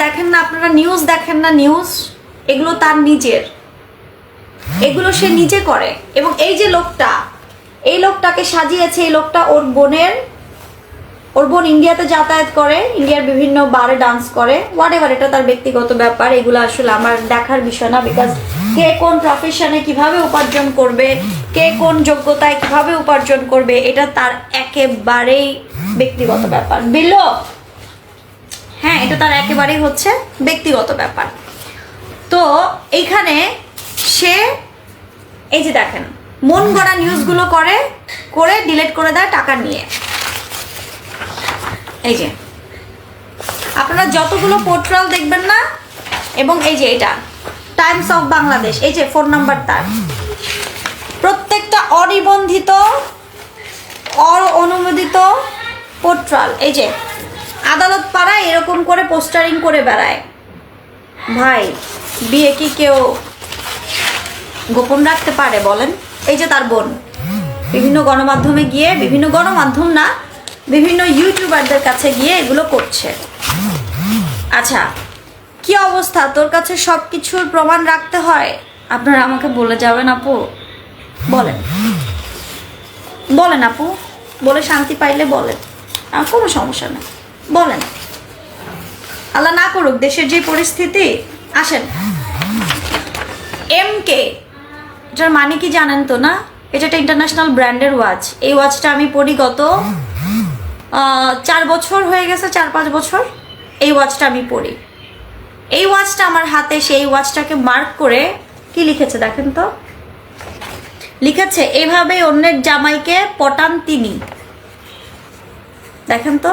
দেখেন না আপনারা, নিউজ দেখেন না, নিউজ এগুলো তার নিজের, এগুলো সে নিজে করে। এবং এই যে লোকটা, এই লোকটাকে সাজিয়েছে, এই লোকটা ওর বোন ইন্ডিয়াতে যাতায়াত করে, ইন্ডিয়ার বিভিন্ন বারে ডান্স করে, হোয়াটএভার, এটা তার ব্যক্তিগত ব্যাপার, এগুলো আসলে আমার দেখার বিষয় না। বিকজ কে কোন প্রফেশনে কিভাবে উপার্জন করবে, কে কোন যোগ্যতায় কিভাবে উপার্জন করবে, এটা তার একেবারেই ব্যক্তিগত ব্যাপার। বিলো, হ্যাঁ, এটা তার একেবারেই হচ্ছে ব্যক্তিগত ব্যাপার। তো এইখানে সে এই যে দেখেন মন গড়া নিউজগুলো করে ডিলিট করে দেয় টাকা নিয়ে। এই যে আপনারা যতগুলো পোর্টাল দেখবেন না, এবং এই যে এটা টাইমস অফ বাংলাদেশ, এই যে ফোন নাম্বার তার, প্রত্যেকটা অনিবন্ধিত অনুমোদিত পোর্টাল। এই যে আদালত পাড়ায় এরকম করে পোস্টারিং করে বেড়ায়। ভাই, বিয়ে কি কেউ গোপন রাখতে পারে বলেন? এই যে তার বোন বিভিন্ন গণমাধ্যমে গিয়ে, বিভিন্ন গণমাধ্যম না, বিভিন্ন ইউটিউবারদের কাছে গিয়ে এগুলো করছে। আচ্ছা, কি অবস্থা? তোর কাছে সব কিছুর প্রমাণ রাখতে হয়? আপনারা আমাকে বলে যাবেন আপু, বলেন বলেন আপু, বলে শান্তি পাইলে বলেন, আমার কোনো সমস্যা নেই, বলেন। আল্লাহ না করুক দেশের যে পরিস্থিতি। আসেন, এমকে, এটার মানে কি জানেন তো না? এটা একটা ইন্টারন্যাশনাল ব্র্যান্ডের ওয়াচ। এই ওয়াচটা আমি পরি গত 4 বছর হয়ে গেছে, 4-5 বছর এই ওয়াচটা আমি পরি। এই ওয়াচটা আমার হাতে, সেই ওয়াচটাকে মার্ক করে কি লিখেছে দেখেন তো? লিখেছে এভাবে অন্যের জামাইকে পটান তিনি। দেখেন তো।